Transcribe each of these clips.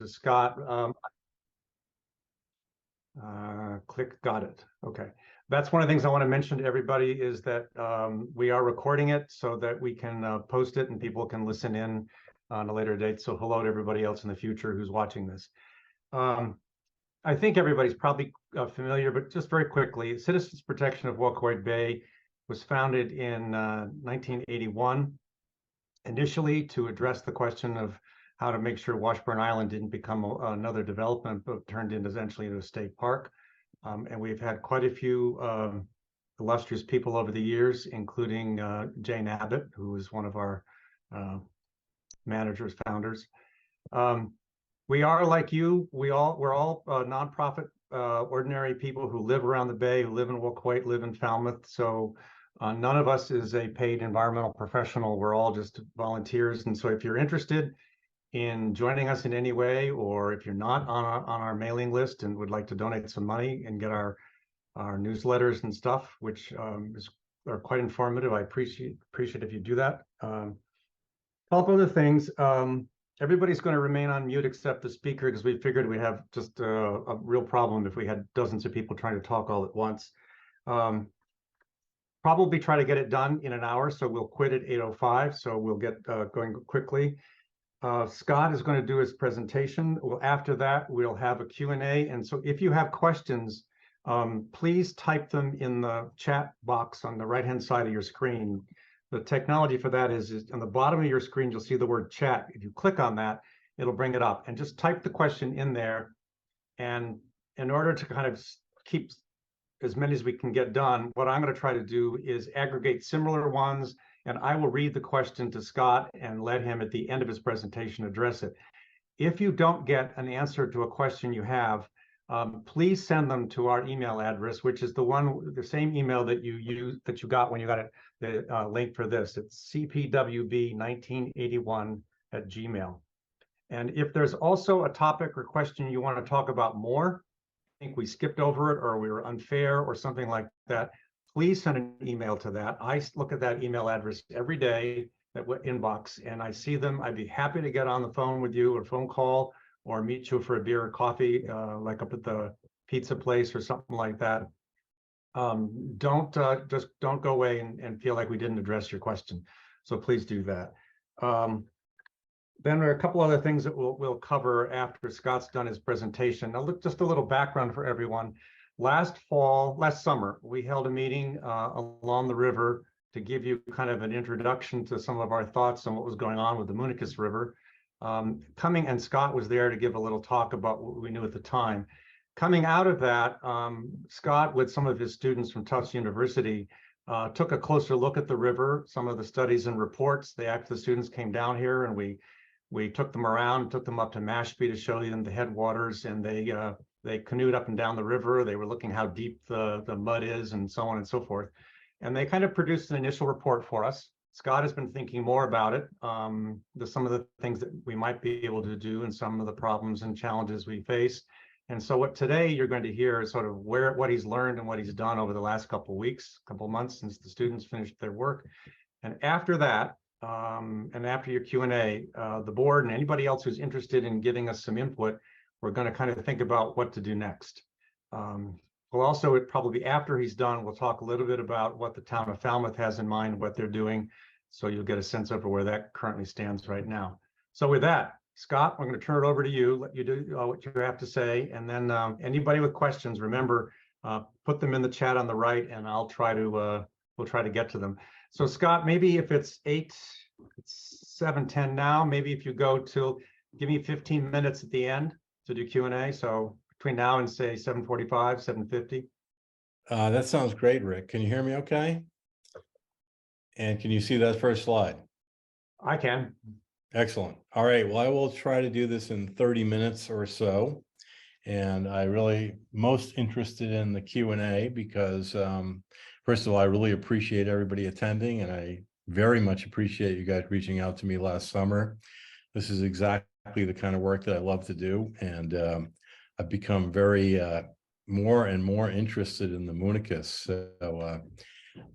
to Scott. Click, got it. Okay. That's one of the things I want to mention to everybody is that we are recording it so that we can post it and people can listen in on a later date. So hello to everybody else in the future who's watching this. I think everybody's probably familiar, but just very quickly, Citizens Protection of Waquoit Bay was founded in 1981, initially to address the question of how to make sure Washburn Island didn't become another development, but turned into essentially into a state park. And we've had quite a few illustrious people over the years, including Jane Abbott, who is one of our managers, founders. We are like you. We're all nonprofit, ordinary people who live around the bay, who live in Waquoit, live in Falmouth. So none of us is a paid environmental professional. We're all just volunteers. And so if you're interested in joining us in any way, or if you're not on our mailing list and would like to donate some money and get our newsletters and stuff, which are quite informative, I appreciate if you do that. A couple other things. Everybody's going to remain on mute except the speaker, because we figured we'd have just a real problem if we had dozens of people trying to talk all at once. Probably try to get it done in an hour, so we'll quit at 8:05, so we'll get going quickly. Scott is going to do his presentation. Well, after that, we'll have a Q&A. And so if you have questions, please type them in the chat box on the right-hand side of your screen. The technology for that is on the bottom of your screen, you'll see the word chat. If you click on that, it'll bring it up. And just type the question in there. And in order to kind of keep as many as we can get done, what I'm going to try to do is aggregate similar ones, and I will read the question to Scott and let him at the end of his presentation address it. If you don't get an answer to a question you have, please send them to our email address, which is the same email that you got when you got the link for this. It's cpwb1981@gmail. And if there's also a topic or question you want to talk about more, I think we skipped over it or we were unfair or something like that, please send an email to that. I look at that email address every day, that inbox, and I see them. I'd be happy to get on the phone with you or phone call or meet you for a beer or coffee, like up at the pizza place or something like that. Don't go away and feel like we didn't address your question. So please do that. Then there are a couple other things that we'll cover after Scott's done his presentation. Now, look, just a little background for everyone. Last summer, we held a meeting along the river to give you kind of an introduction to some of our thoughts on what was going on with the Moonakis River. And Scott was there to give a little talk about what we knew at the time. Coming out of that, Scott, with some of his students from Tufts University, took a closer look at the river, some of the studies and reports. The students came down here and we took them around, took them up to Mashpee to show them the headwaters, and they canoed up and down the river. They were looking how deep the mud is and so on and so forth. And they kind of produced an initial report for us. Scott has been thinking more about it, some of the things that we might be able to do and some of the problems and challenges we face. And so what today you're going to hear is sort of what he's learned and what he's done over the last couple of months since the students finished their work. And after that, and after your Q&A, the board and anybody else who's interested in giving us some input, we're going to kind of think about what to do next. We'll also, probably after he's done, we'll talk a little bit about what the town of Falmouth has in mind, what they're doing, so you'll get a sense of where that currently stands right now. So with that, Scott, I'm going to turn it over to you, let you do what you have to say, and then anybody with questions, remember, put them in the chat on the right, and we'll try to get to them. So Scott, maybe if it's 7:10 now, maybe if you go till, give me 15 minutes at the end to do Q&A. So between now and say 7:45, 7:50. That sounds great, Rick. Can you hear me okay? And can you see that first slide? I can. Excellent. All right. Well, I will try to do this in 30 minutes or so. And I really most interested in the Q&A because, first of all, I really appreciate everybody attending, and I very much appreciate you guys reaching out to me last summer. This is exactly the kind of work that I love to do. And I've become very more and more interested in the Moonakis. So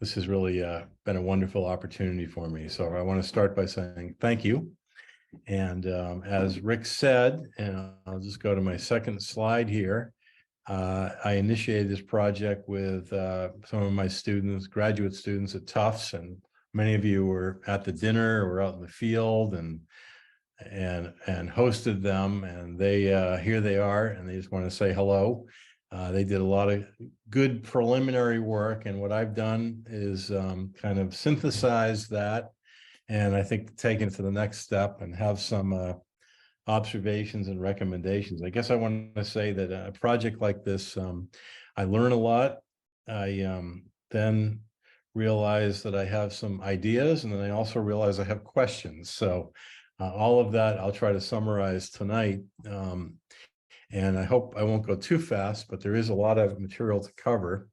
this has really been a wonderful opportunity for me. So I want to start by saying thank you. And as Rick said, and I'll just go to my second slide here, I initiated this project with some of my students, graduate students at Tufts, and many of you were at the dinner or out in the field and hosted them, and they here they are, and they just want to say hello. They did a lot of good preliminary work, and what I've done is kind of synthesize that, and I think taking it to the next step and have some observations and recommendations. I guess I want to say that a project like this, I learn a lot. I then realize that I have some ideas, and then I also realize I have questions. So all of that I'll try to summarize tonight. And I hope I won't go too fast, but there is a lot of material to cover.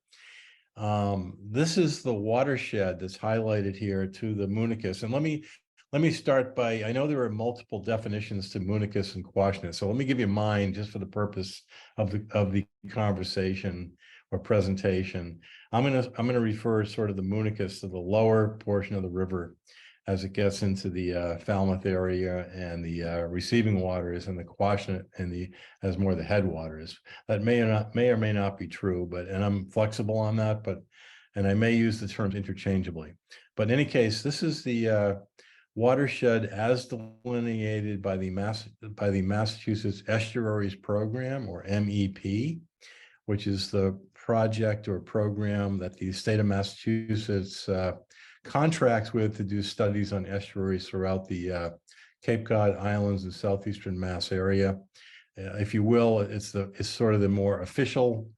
This is the watershed that's highlighted here to the Moonakis. And let me start by, I know there are multiple definitions to Moonakis and Quashnet. So let me give you mine just for the purpose of the conversation or presentation. I'm gonna refer sort of the Moonakis to the lower portion of the river as it gets into the Falmouth area and the receiving waters, and the Quashnet and as more the headwaters. That may or may not be true, and I'm flexible on that, and I may use the terms interchangeably. But in any case, this is the watershed as delineated by the Massachusetts Estuaries Program, or MEP, which is the project or program that the state of Massachusetts contracts with to do studies on estuaries throughout the Cape Cod Islands and southeastern Mass area. If you will, it's sort of the more official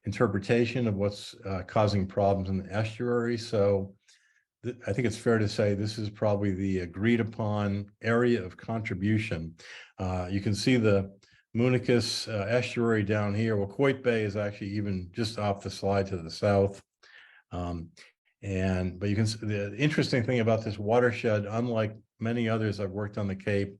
interpretation of what's causing problems in the estuary. So I think it's fair to say this is probably the agreed upon area of contribution. You can see the Moonakis estuary down here. Waquoit Bay is actually even just off the slide to the south. But you can see the interesting thing about this watershed, unlike many others I've worked on the Cape,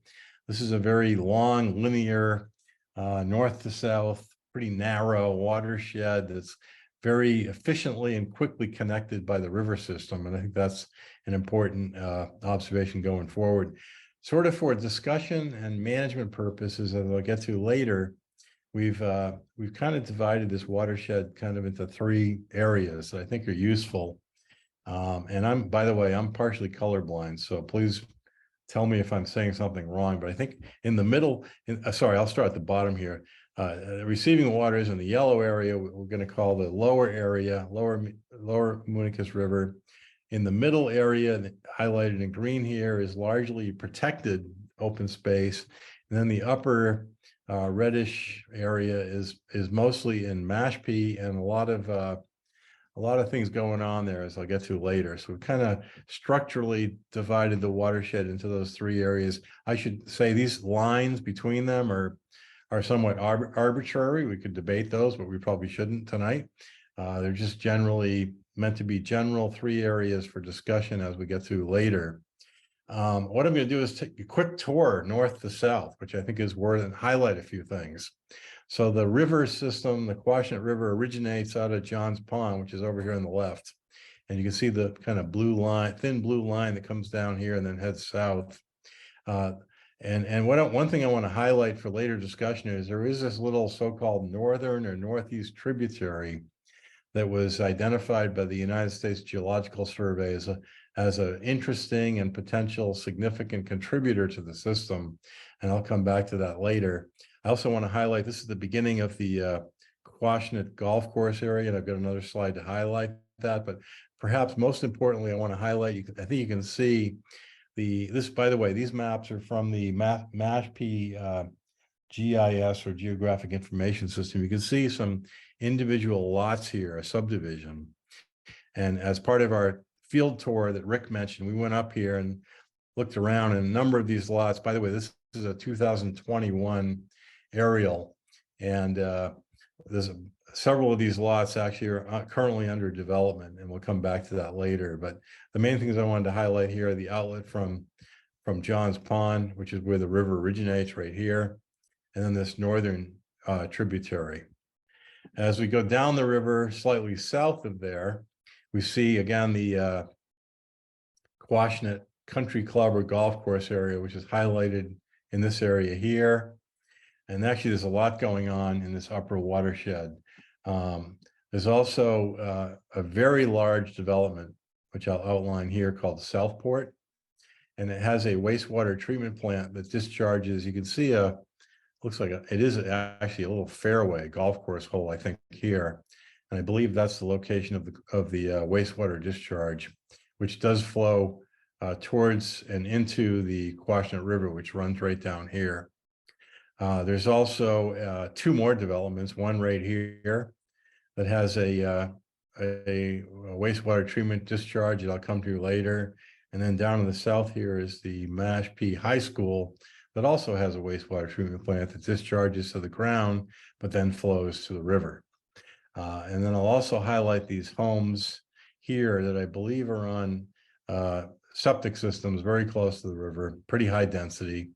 this is a very long, linear, north to south, pretty narrow watershed that's very efficiently and quickly connected by the river system. And I think that's an important observation going forward. Sort of for discussion and management purposes, as I'll get to later, we've kind of divided this watershed kind of into three areas that I think are useful. And by the way, I'm partially colorblind, so please tell me if I'm saying something wrong, but I think in the middle, sorry, I'll start at the bottom here. Receiving waters in the yellow area, we're going to call the lower area, lower Moonakis River. In the middle area, highlighted in green here, is largely protected open space. And then the upper reddish area is mostly in Mashpee, and a lot of things going on there, as I'll get to later. So we've kind of structurally divided the watershed into those three areas. I should say these lines between them are somewhat arbitrary. We could debate those, but we probably shouldn't tonight. They're just generally meant to be general three areas for discussion as we get to later. What I'm going to do is take a quick tour north to south, which I think is worth and highlight a few things. So the river system, the Quashnet River, originates out of Johns Pond, which is over here on the left. And you can see the kind of blue line, thin blue line that comes down here and then heads south. One thing I want to highlight for later discussion is there is this little so-called northern or northeast tributary that was identified by the United States Geological Survey as an interesting and potential significant contributor to the system. And I'll come back to that later. I also want to highlight, this is the beginning of the Quashnet golf course area, and I've got another slide to highlight that. But perhaps most importantly, I want to highlight, I think you can see this, by the way, these maps are from the Mashpee GIS, or Geographic Information System. You can see some individual lots here, a subdivision. And as part of our field tour that Rick mentioned, we went up here and looked around, and a number of these lots, by the way, this is a 2021 aerial, and there's several of these lots actually are currently under development, and we'll come back to that later. But the main things I wanted to highlight here are the outlet from Johns Pond, which is where the river originates right here, and then this northern tributary. As we go down the river slightly south of there, we see again the Quashnet country club or golf course area, which is highlighted in this area here. And actually, there's a lot going on in this upper watershed. There's also a very large development, which I'll outline here, called Southport. And it has a wastewater treatment plant that discharges, you can see looks like it is actually a little fairway golf course hole, I think, here. And I believe that's the location of the wastewater discharge, which does flow towards and into the Quashnet River, which runs right down here. There's also 2 more developments, one right here that has a wastewater treatment discharge that I'll come to later. And then down in the south here is the Mashpee High School that also has a wastewater treatment plant that discharges to the ground, but then flows to the river. And then I'll also highlight these homes here that I believe are on septic systems very close to the river, pretty high density.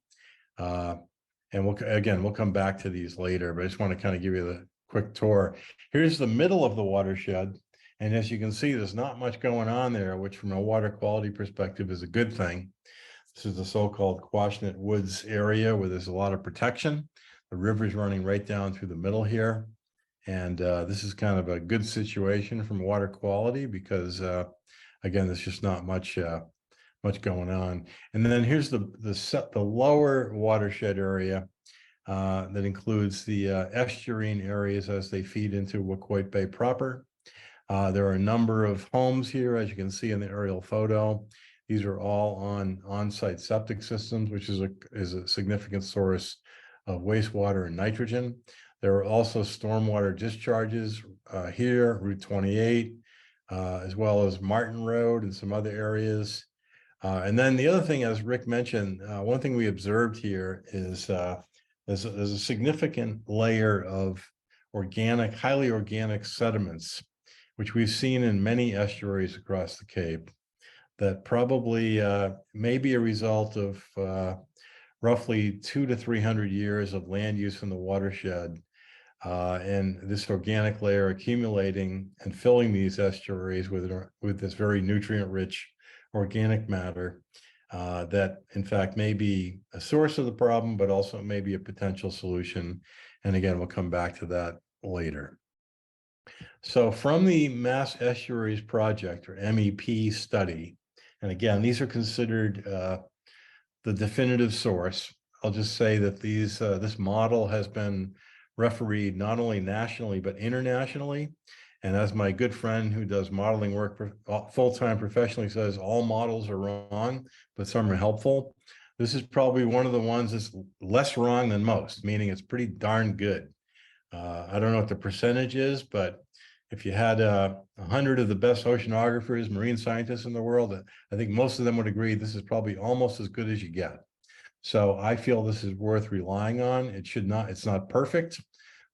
And we'll come back to these later, but I just want to kind of give you the quick tour. Here's the middle of the watershed. And as you can see, there's not much going on there, which from a water quality perspective is a good thing. This is the so-called Quashnet Woods area where there's a lot of protection. The river is running right down through the middle here. And this is kind of a good situation from water quality because, again, there's just not much going on. And then here's the lower watershed area that includes the estuarine areas as they feed into Waquoit Bay proper. There are a number of homes here, as you can see in the aerial photo. These are all on-site septic systems, which is a significant source of wastewater and nitrogen. There are also stormwater discharges here, Route 28, as well as Martin Road and some other areas. And then the other thing, as Rick mentioned, one thing we observed here is there's a significant layer of highly organic sediments, which we've seen in many estuaries across the Cape, that probably may be a result of roughly 200 to 300 years of land use in the watershed. And this organic layer accumulating and filling these estuaries with this very nutrient-rich organic matter that, in fact, may be a source of the problem, but also may be a potential solution. And again, we'll come back to that later. So from the Mass Estuaries Project, or MEP study, and again, these are considered the definitive source. I'll just say that this model has been refereed not only nationally, but internationally. And as my good friend who does modeling work full-time professionally says, all models are wrong, but some are helpful. This is probably one of the ones that's less wrong than most, meaning it's pretty darn good. I don't know what the percentage is, but if you had 100 of the best oceanographers, marine scientists in the world, I think most of them would agree this is probably almost as good as you get. So I feel this is worth relying on. It's not perfect,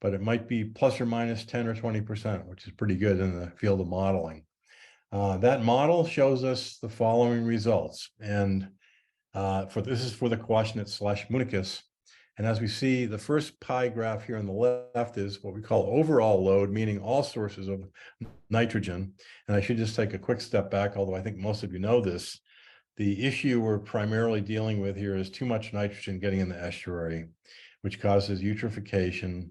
but it might be plus or minus 10 or 20%, which is pretty good in the field of modeling. That model shows us the following results. And this is for the Quashnet/Moonakis. And as we see, the first pie graph here on the left is what we call overall load, meaning all sources of nitrogen. And I should just take a quick step back, although I think most of you know this. The issue we're primarily dealing with here is too much nitrogen getting in the estuary, which causes eutrophication,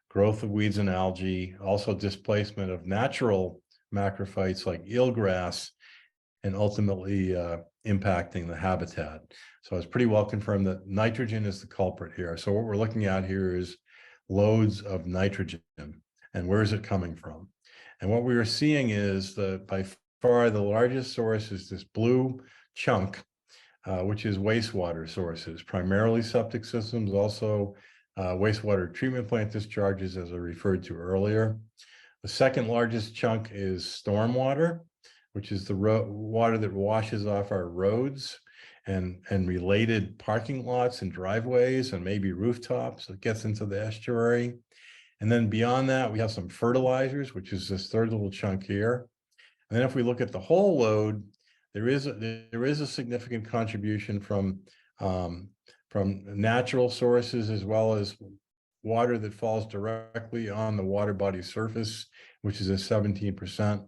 growth of weeds and algae, also displacement of natural macrophytes like eelgrass, and ultimately impacting the habitat. So it's pretty well confirmed that nitrogen is the culprit here. So what we're looking at here is loads of nitrogen, and where is it coming from? And what we are seeing is by far the largest source is this blue chunk, which is wastewater sources, primarily septic systems, also wastewater treatment plant discharges, as I referred to earlier. The second largest chunk is stormwater, which is the water that washes off our roads and related parking lots and driveways and maybe rooftops. It gets into the estuary. And then beyond that, we have some fertilizers, which is this third little chunk here. And then if we look at the whole load, there is a significant contribution from natural sources, as well as water that falls directly on the water body surface, which is a 17%.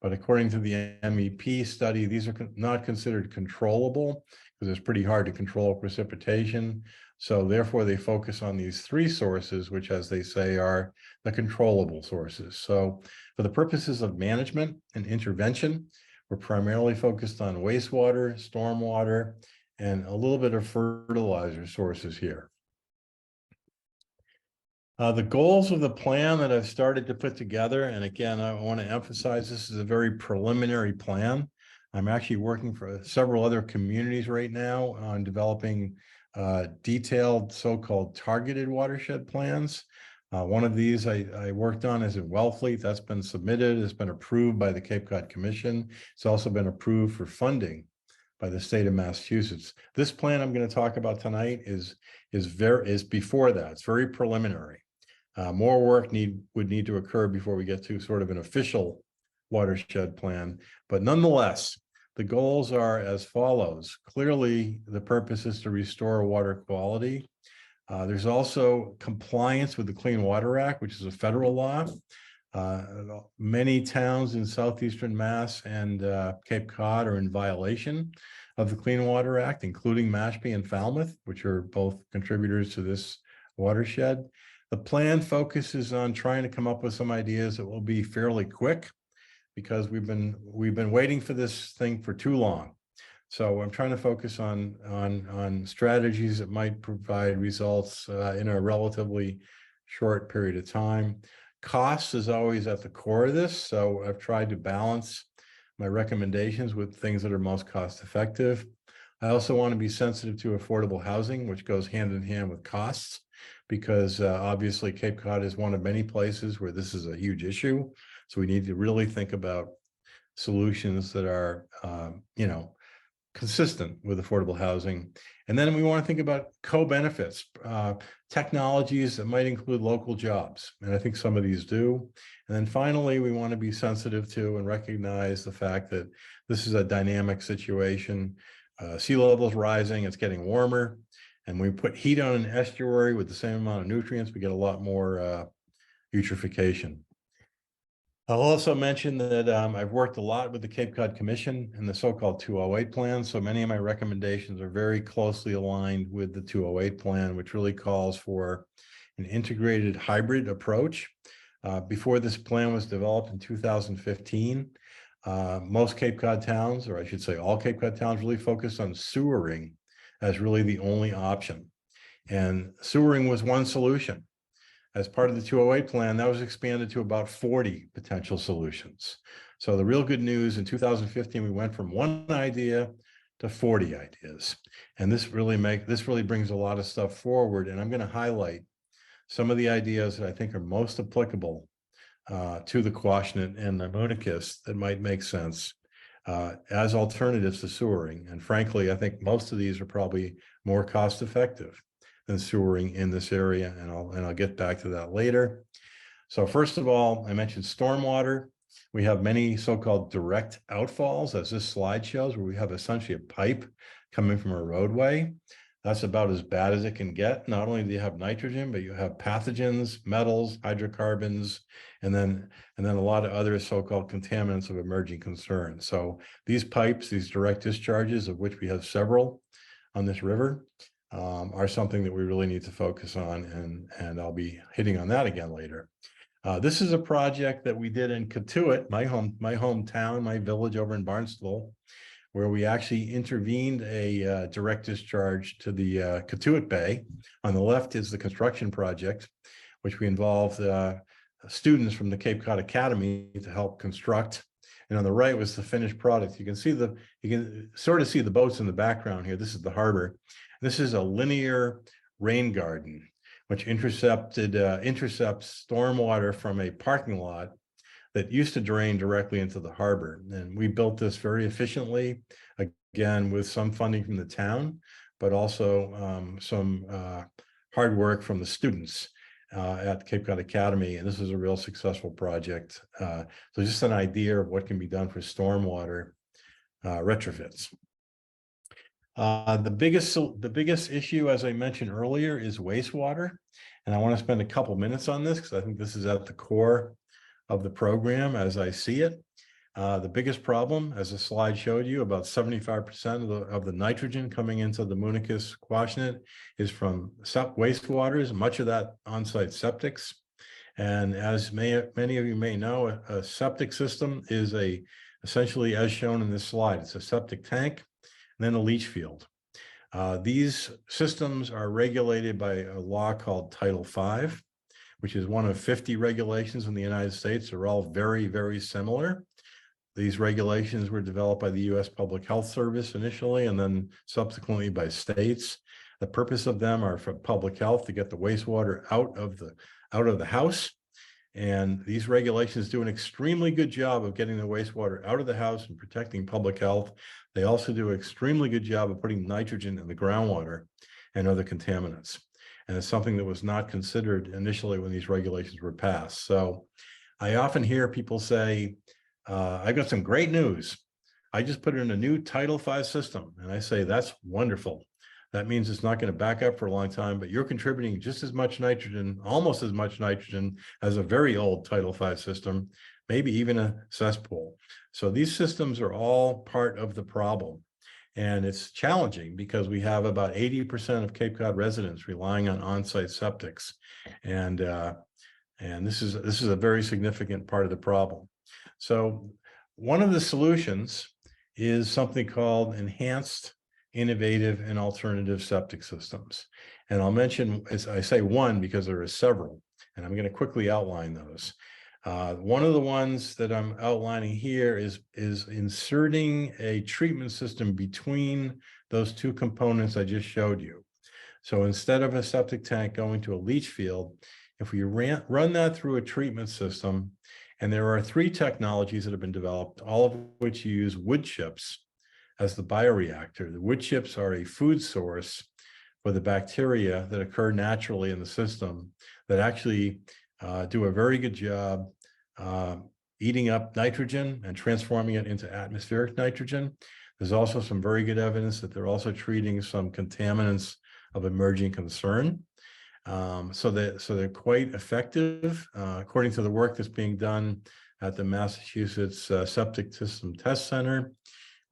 But according to the MEP study, these are not considered controllable because it's pretty hard to control precipitation. So therefore, they focus on these three sources, which, as they say, are the controllable sources. So for the purposes of management and intervention, we're primarily focused on wastewater, stormwater, and a little bit of fertilizer sources here. The goals of the plan that I've started to put together, and again, I want to emphasize this is a very preliminary plan. I'm actually working for several other communities right now on developing detailed so-called targeted watershed plans. One of these I worked on is in Wellfleet. That's been submitted. It's been approved by the Cape Cod Commission. It's also been approved for funding by the state of Massachusetts. This plan I'm going to talk about tonight is before that. It's very preliminary. More work would need to occur before we get to sort of an official watershed plan. But nonetheless, the goals are as follows. Clearly, the purpose is to restore water quality. There's also compliance with the Clean Water Act, which is a federal law. Many towns in southeastern Mass and Cape Cod are in violation of the Clean Water Act, including Mashpee and Falmouth, which are both contributors to this watershed. The plan focuses on trying to come up with some ideas that will be fairly quick because we've been waiting for this thing for too long. So I'm trying to focus on strategies that might provide results in a relatively short period of time. Cost is always at the core of this, so I've tried to balance my recommendations with things that are most cost effective. I also want to be sensitive to affordable housing, which goes hand in hand with costs, because obviously Cape Cod is one of many places where this is a huge issue. So we need to really think about solutions that are, consistent with affordable housing. And then we want to think about co-benefits, technologies that might include local jobs. And I think some of these do. And then finally, we want to be sensitive to and recognize the fact that this is a dynamic situation. Sea level is rising, it's getting warmer. And we put heat on an estuary with the same amount of nutrients, we get a lot more eutrophication. I'll also mention that I've worked a lot with the Cape Cod Commission and the so-called 208 plan. So many of my recommendations are very closely aligned with the 208 plan, which really calls for an integrated hybrid approach. Before this plan was developed in 2015, most Cape Cod towns, or I should say all Cape Cod towns, really focused on sewering as really the only option. And sewering was one solution. As part of the 208 plan, that was expanded to about 40 potential solutions. So the real good news, in 2015, we went from one idea to 40 ideas. And this really brings a lot of stuff forward. And I'm going to highlight some of the ideas that I think are most applicable to the Quashnet and the Moonakis that might make sense as alternatives to sewering. And frankly, I think most of these are probably more cost effective than sewering in this area, and I'll get back to that later. So first of all, I mentioned stormwater. We have many so-called direct outfalls, as this slide shows, where we have essentially a pipe coming from a roadway. That's about as bad as it can get. Not only do you have nitrogen, but you have pathogens, metals, hydrocarbons, and then a lot of other so-called contaminants of emerging concern. So these pipes, these direct discharges, of which we have several on this river, are something that we really need to focus on, and I'll be hitting on that again later. This is a project that we did in Cotuit, my hometown, my village over in Barnstable, where we actually intervened a direct discharge to the Cotuit Bay. On the left is the construction project, which we involved students from the Cape Cod Academy to help construct. And on the right was the finished product. You can sort of see the boats in the background here. This is the harbor. This is a linear rain garden, which intercepts stormwater from a parking lot that used to drain directly into the harbor. And we built this very efficiently, again, with some funding from the town, but also some hard work from the students at Cape Cod Academy. And this is a real successful project. So just an idea of what can be done for stormwater retrofits. The biggest issue, as I mentioned earlier, is wastewater. And I want to spend a couple minutes on this because I think this is at the core of the program as I see it. The biggest problem, as the slide showed you, about 75% of the nitrogen coming into the Moonakis Quashnet is from wastewaters, much of that on-site septics. And as many of you may know, a septic system is essentially, as shown in this slide, it's a septic tank and then a leach field. These systems are regulated by a law called Title V, which is one of 50 regulations in the United States. They're all very, very similar. These regulations were developed by the U.S. Public Health Service initially, and then subsequently by states. The purpose of them are for public health, to get the wastewater out of the house. And these regulations do an extremely good job of getting the wastewater out of the house and protecting public health. They also do an extremely good job of putting nitrogen in the groundwater and other contaminants. And it's something that was not considered initially when these regulations were passed. So I often hear people say, I got some great news. I just put in a new Title V system. And I say, that's wonderful. That means it's not going to back up for a long time, but you're contributing just as much nitrogen, almost as much nitrogen as a very old Title V system, maybe even a cesspool. So these systems are all part of the problem. And it's challenging because we have about 80% of Cape Cod residents relying on on-site septics. And this is a very significant part of the problem. So one of the solutions is something called enhanced, innovative, and alternative septic systems. And I'll mention, as I say one, because there are several, and I'm going to quickly outline those. One of the ones that I'm outlining here is inserting a treatment system between those two components I just showed you. So instead of a septic tank going to a leach field, if we run that through a treatment system, and there are 3 technologies that have been developed, all of which use wood chips as the bioreactor. The wood chips are a food source for the bacteria that occur naturally in the system that actually do a very good job eating up nitrogen and transforming it into atmospheric nitrogen. There's also some very good evidence that they're also treating some contaminants of emerging concern. So they're quite effective, according to the work that's being done at the Massachusetts Septic System Test Center,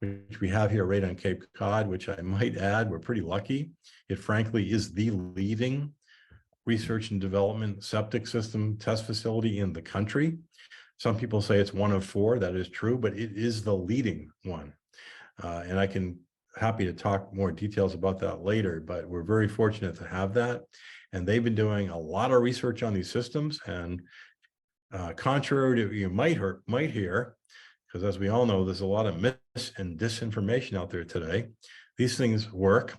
which we have here right on Cape Cod, which I might add, we're pretty lucky. It frankly is the leading research and development septic system test facility in the country. Some people say it's one of 4, that is true, but it is the leading one. And I can happy to talk more details about that later, but we're very fortunate to have that. And they've been doing a lot of research on these systems. And contrary to what you might hear, because as we all know, there's a lot of mis and disinformation out there today. These things work,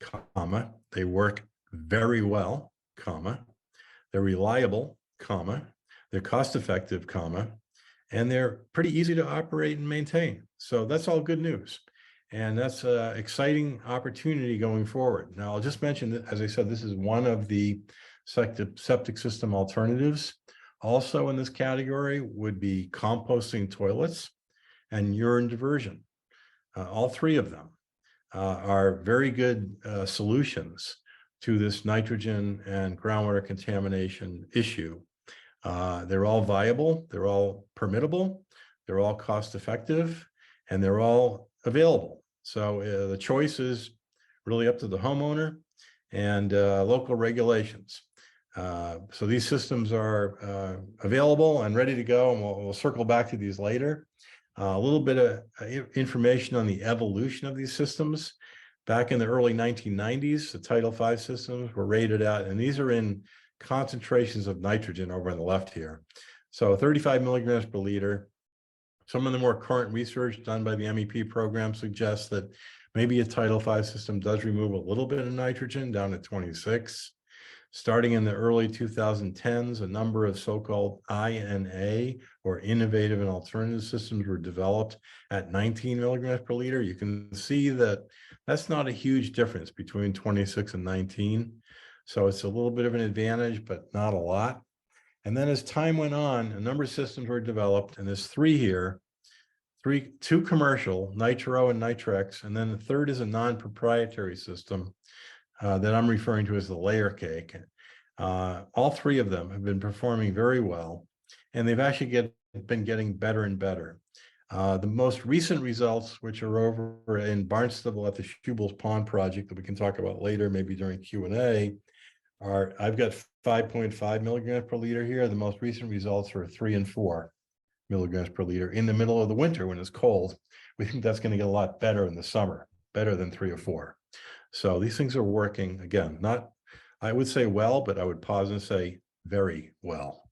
comma, they work very well, comma, they're reliable, comma, they're cost effective, comma, and they're pretty easy to operate and maintain. So that's all good news. And that's an exciting opportunity going forward. Now, I'll just mention that, as I said, this is one of the septic system alternatives. Also in this category would be composting toilets and urine diversion. All 3 of them are very good solutions to this nitrogen and groundwater contamination issue. They're all viable, they're all permittable, they're all cost effective, and they're all available. So the choice is really up to the homeowner and local regulations. So these systems are available and ready to go, and we'll circle back to these later. A little bit of information on the evolution of these systems. Back in the early 1990s, the Title V systems were rated out, and these are in concentrations of nitrogen over on the left here. So 35 milligrams per liter. Some of the more current research done by the MEP program suggests that maybe a Title V system does remove a little bit of nitrogen down to 26. Starting in the early 2010s, a number of so-called INA, or innovative and alternative systems, were developed at 19 milligrams per liter. You can see that that's not a huge difference between 26 and 19. So it's a little bit of an advantage, but not a lot. And then as time went on, a number of systems were developed, and there's 3 here, 2 commercial, Nitro and Nitrex, and then the third is a non-proprietary system that I'm referring to as the layer cake. All 3 of them have been performing very well, and they've actually been getting better and better. The most recent results, which are over in Barnstable at the Schubels Pond project that we can talk about later, maybe during Q&A, are I've got 5.5 milligrams per liter here. The most recent results are 3 and 4 milligrams per liter in the middle of the winter when it's cold. We think that's going to get a lot better in the summer, better than 3 or 4. So these things are working, again, not, I would say well, but I would pause and say very well.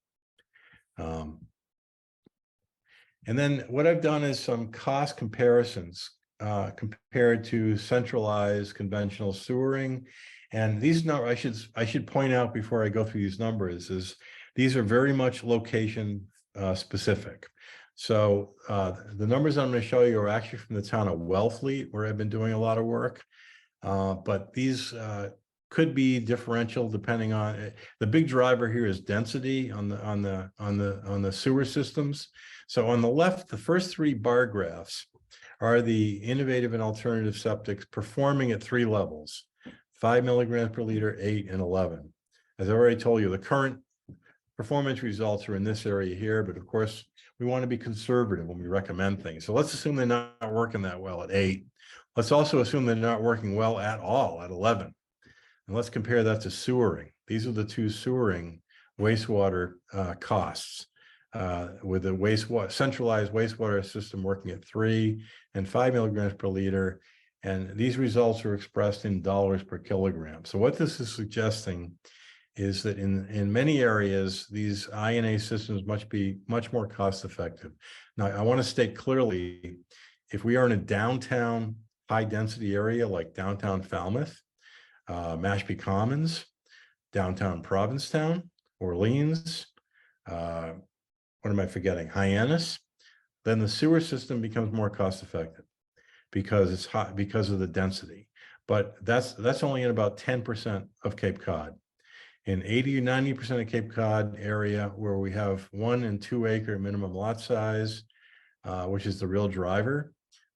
And then what I've done is some cost comparisons compared to centralized conventional sewering. And these numbers, I should point out before I go through these numbers, is these are very much location specific. So the numbers I'm going to show you are actually from the town of Wellfleet, where I've been doing a lot of work. But these could be differential depending on the big driver here is density on the sewer systems. So on the left, the first 3 bar graphs are the innovative and alternative septics performing at 3 levels, 5 milligrams per liter, 8, and 11. As I already told you, the current performance results are in this area here, but of course, we want to be conservative when we recommend things. So let's assume they're not working that well at 8. Let's also assume they're not working well at all at 11. And let's compare that to sewering. These are the 2 sewering wastewater costs, with the centralized wastewater system working at 3 and 5 milligrams per liter. And these results are expressed in dollars per kilogram. So what this is suggesting is that in many areas, these INA systems must be much more cost effective. Now, I want to state clearly, if we are in a downtown high density area like downtown Falmouth, Mashpee Commons, downtown Provincetown, Orleans, what am I forgetting? Hyannis, then the sewer system becomes more cost effective because it's hot, because of the density. But that's only in about 10% of Cape Cod. In 80 or 90% of Cape Cod area where we have 1 and 2 acre minimum lot size, which is the real driver,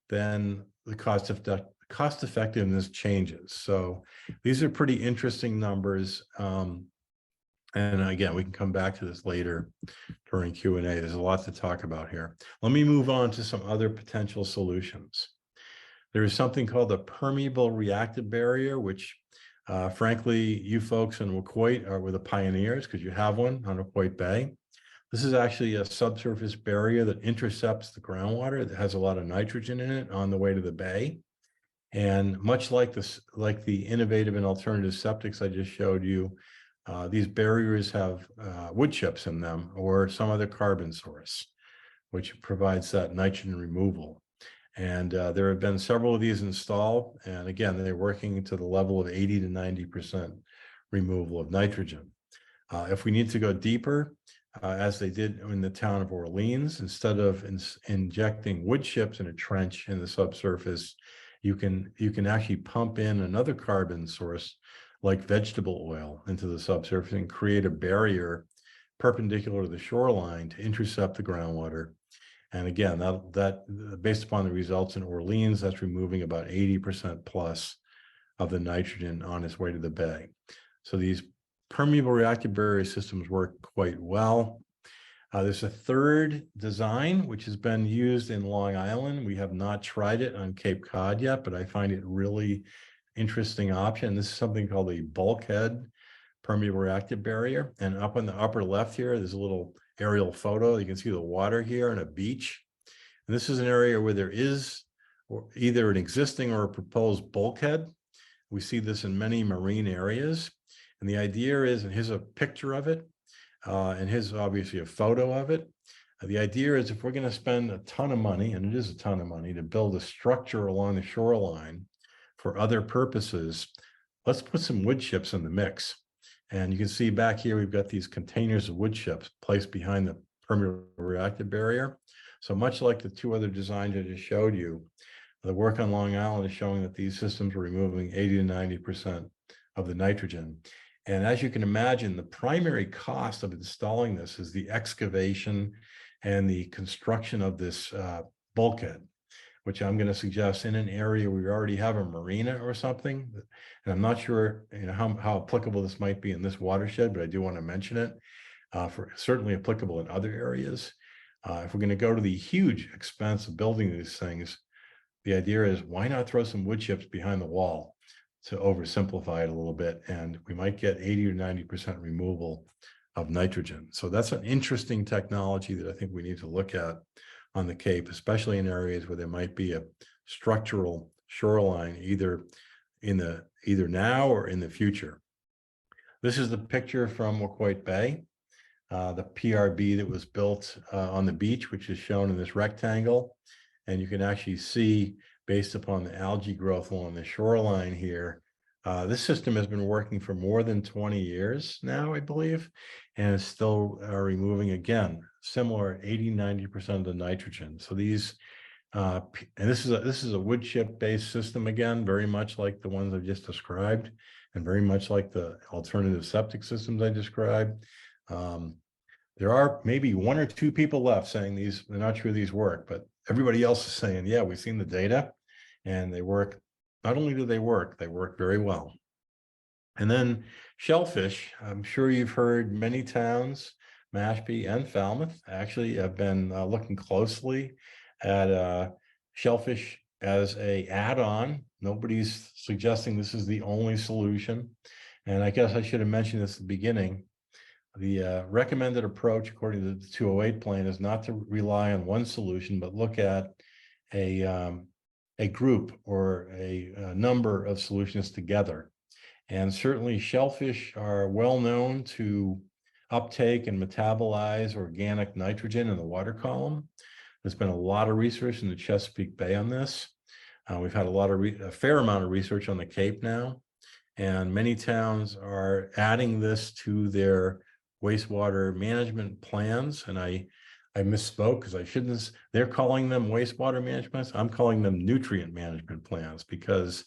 then the cost effectiveness changes. So these are pretty interesting numbers. And again, we can come back to this later during Q&A. There's a lot to talk about here. Let me move on to some other potential solutions. There is something called the permeable reactive barrier, which frankly, you folks in Waquoit were the pioneers because you have one on Waquoit Bay. This is actually a subsurface barrier that intercepts the groundwater that has a lot of nitrogen in it on the way to the bay. And much like this, like the innovative and alternative septics I just showed you, these barriers have wood chips in them or some other carbon source, which provides that nitrogen removal. And there have been several of these installed. And again, they're working to the level of 80 to 90% removal of nitrogen. If we need to go deeper, as they did in the town of Orleans, instead of injecting wood chips in a trench in the subsurface, you can actually pump in another carbon source like vegetable oil into the subsurface and create a barrier perpendicular to the shoreline to intercept the groundwater. And again, that based upon the results in Orleans, that's removing about 80% plus of the nitrogen on its way to the bay. So these permeable reactive barrier systems work quite well. There's a third design, which has been used in Long Island. We have not tried it on Cape Cod yet, but I find it really interesting option. This is something called a bulkhead permeable reactive barrier. And up on the upper left here, there's a little aerial photo. You can see the water here and a beach. And this is an area where there is either an existing or a proposed bulkhead. We see this in many marine areas. And the idea is, and here's a picture of it, and here's obviously a photo of it. The idea is if we're going to spend a ton of money, and it is a ton of money, to build a structure along the shoreline for other purposes, let's put some wood chips in the mix. And you can see back here, we've got these containers of wood chips placed behind the permeable reactive barrier. So much like the 2 other designs I just showed you, the work on Long Island is showing that these systems are removing 80 to 90% of the nitrogen. And as you can imagine, the primary cost of installing this is the excavation and the construction of this bulkhead, which I'm going to suggest in an area where we already have a marina or something. And I'm not sure how applicable this might be in this watershed, but I do want to mention it for certainly applicable in other areas. If we're going to go to the huge expense of building these things, the idea is why not throw some wood chips behind the wall to oversimplify it a little bit, and we might get 80 or 90% removal of nitrogen. So that's an interesting technology that I think we need to look at on the Cape, especially in areas where there might be a structural shoreline, either now or in the future. This is the picture from Waquoit Bay, the PRB that was built on the beach, which is shown in this rectangle. And you can actually see, based upon the algae growth along the shoreline here, this system has been working for more than 20 years now, I believe, and is still removing, again, similar 80–90% of the nitrogen. So these, and this is a wood chip based system, again, very much like the ones I've just described, and very much like the alternative septic systems I described. There are maybe 1 or 2 people left saying they're not sure these work, but everybody else is saying, yeah, we've seen the data and they work. Not only do they work very well. And then shellfish, I'm sure you've heard many towns, Mashpee and Falmouth, actually have been looking closely at shellfish as a add-on. Nobody's suggesting this is the only solution. And I guess I should have mentioned this at the beginning. The recommended approach, according to the 208 plan, is not to rely on one solution, but look at a group or a number of solutions together. And certainly shellfish are well known to uptake and metabolize organic nitrogen in the water column. There's been a lot of research in the Chesapeake Bay on this. We've had a fair amount of research on the Cape now, and many towns are adding this to their wastewater management plans. And I misspoke because I shouldn't. They're calling them wastewater management plans. I'm calling them nutrient management plans, because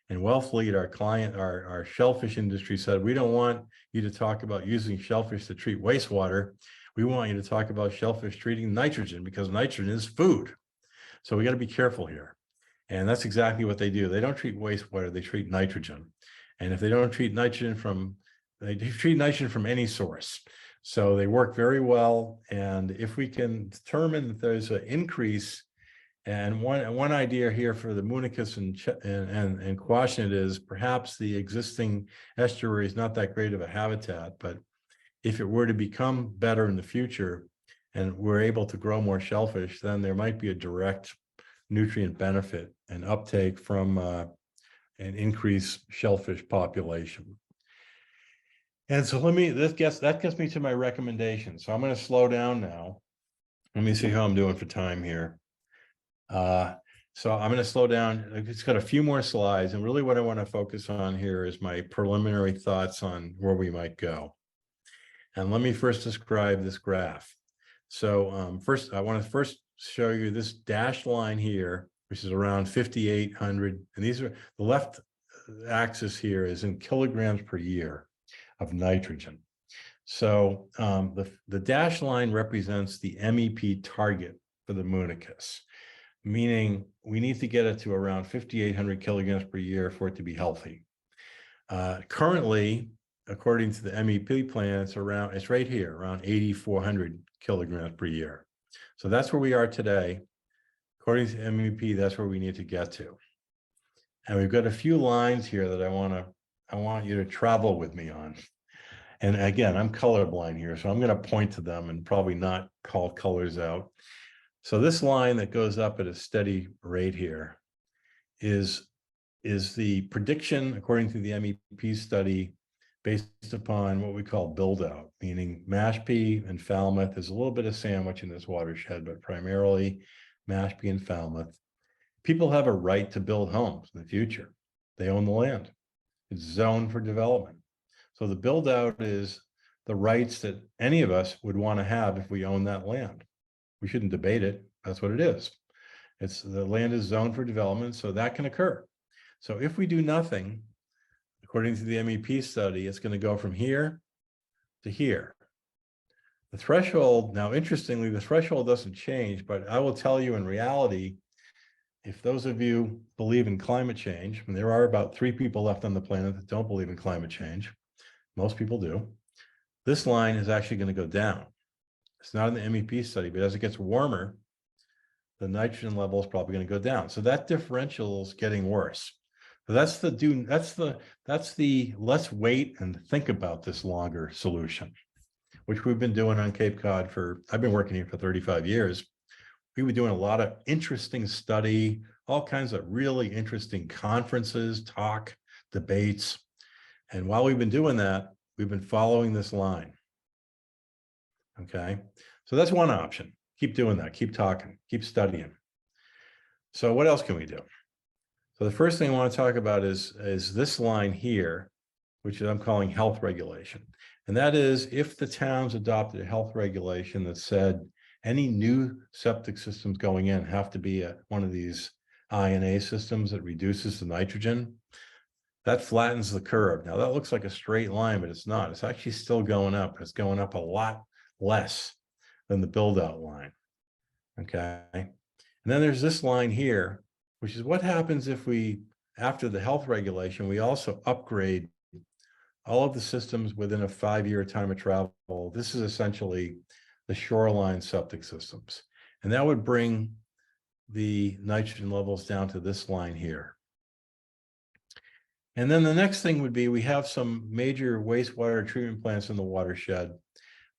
in Wellfleet, our shellfish industry said, we don't want you to talk about using shellfish to treat wastewater. We want you to talk about shellfish treating nitrogen, because nitrogen is food. So we got to be careful here. And that's exactly what they do. They don't treat wastewater, they treat nitrogen. And if they don't treat nitrogen they treat nitrogen from any source. So they work very well. And if we can determine that there's an increase, and one idea here for the Moonakis and Quashnet is perhaps the existing estuary is not that great of a habitat, but if it were to become better in the future and we're able to grow more shellfish, then there might be a direct nutrient benefit and uptake from an increased shellfish population. And so that gets me to my recommendation. So I'm going to slow down now. Let me see how I'm doing for time here. So I'm going to slow down. It's got a few more slides, and really what I want to focus on here is my preliminary thoughts on where we might go. And let me first describe this graph. So first, I want to show you this dashed line here, which is around 5,800. And these are the left axis here is in kilograms per year of nitrogen. So the dashed line represents the MEP target for the Moonakis, meaning we need to get it to around 5,800 kilograms per year for it to be healthy. Currently, according to the MEP plan, it's right here, around 8,400 kilograms per year. So that's where we are today. According to MEP, that's where we need to get to. And we've got a few lines here that I want you to travel with me on. And again, I'm colorblind here, so I'm going to point to them and probably not call colors out. So this line that goes up at a steady rate here is the prediction, according to the MEP study, based upon what we call build out, meaning Mashpee and Falmouth. There's a little bit of sandwich in this watershed, but primarily Mashpee and Falmouth. People have a right to build homes in the future. They own the land. It's zoned for development. So the build out is the rights that any of us would want to have if we own that land. We shouldn't debate it. That's what it is. The land is zoned for development, so that can occur. So if we do nothing, according to the MEP study, it's going to go from here to here. The threshold, now interestingly, the threshold doesn't change, but I will tell you in reality, if those of you believe in climate change, and there are about 3 people left on the planet that don't believe in climate change, most people do, this line is actually going to go down. It's not in the MEP study, but as it gets warmer, the nitrogen level is probably going to go down. So that differential is getting worse. So that's the let's wait and think about this longer solution, which we've been doing on Cape Cod I've been working here for 35 years. We were doing a lot of interesting study, all kinds of really interesting conferences, talk, debates. And while we've been doing that, we've been following this line. Okay, so that's one option. Keep doing that, keep talking, keep studying. So what else can we do? So the first thing I want to talk about is this line here, which I'm calling health regulation. And that is if the towns adopted a health regulation that said any new septic systems going in have to be one of these INA systems that reduces the nitrogen, that flattens the curve. Now that looks like a straight line, but it's not. It's actually still going up. It's going up a lot less than the build out line. Okay. And then there's this line here, which is what happens if we, after the health regulation, we also upgrade all of the systems within a 5-year time of travel. This is essentially the shoreline septic systems. And that would bring the nitrogen levels down to this line here. And then the next thing would be we have some major wastewater treatment plants in the watershed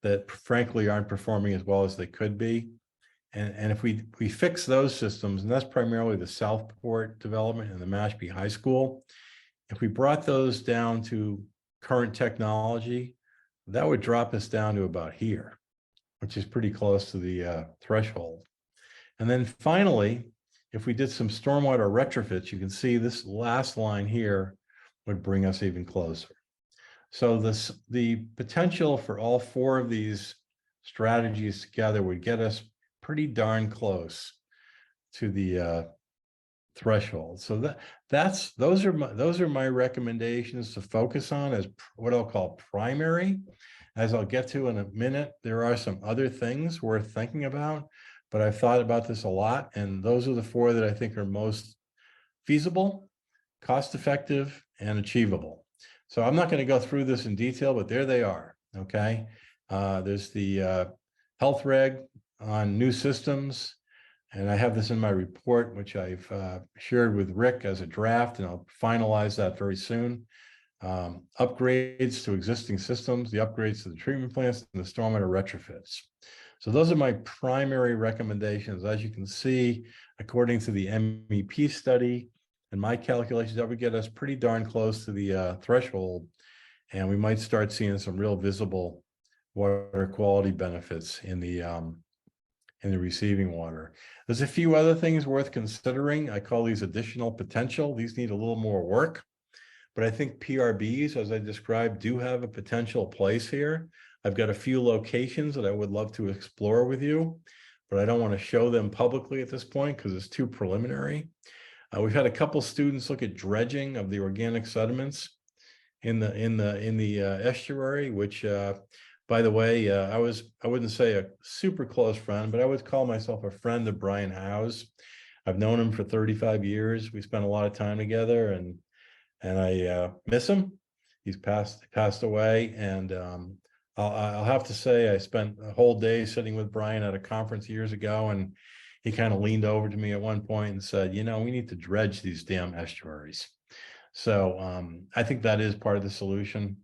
that frankly aren't performing as well as they could be. And if we fix those systems, and that's primarily the Southport development and the Mashpee High School, if we brought those down to current technology, that would drop us down to about here, which is pretty close to the threshold. And then finally, if we did some stormwater retrofits, you can see this last line here would bring us even closer. So the potential for all 4 of these strategies together would get us pretty darn close to the threshold. So those are my recommendations to focus on as what I'll call primary. As I'll get to in a minute, there are some other things worth thinking about, but I've thought about this a lot, and those are the 4 that I think are most feasible, cost-effective, and achievable. So I'm not going to go through this in detail, but there they are. Okay, there's the health reg on new systems, and I have this in my report, which I've shared with Rick as a draft, and I'll finalize that very soon. Upgrades to existing systems, the upgrades to the treatment plants, and the stormwater retrofits. So those are my primary recommendations. As you can see, according to the MEP study and my calculations, that would get us pretty darn close to the threshold, and we might start seeing some real visible water quality benefits in the receiving water. There's a few other things worth considering. I call these additional potential. These need a little more work, but I think PRBs, as I described, do have a potential place here. I've got a few locations that I would love to explore with you, but I don't want to show them publicly at this point because it's too preliminary. We've had a couple students look at dredging of the organic sediments in the estuary, which by the way, I wouldn't say a super close friend, but I would call myself a friend of Brian Howe's. I've known him for 35 years. We spent a lot of time together, and I miss him. He's passed away, and I'll have to say I spent a whole day sitting with Brian at a conference years ago, and he kind of leaned over to me at one point and said, "You know, we need to dredge these damn estuaries." So I think that is part of the solution.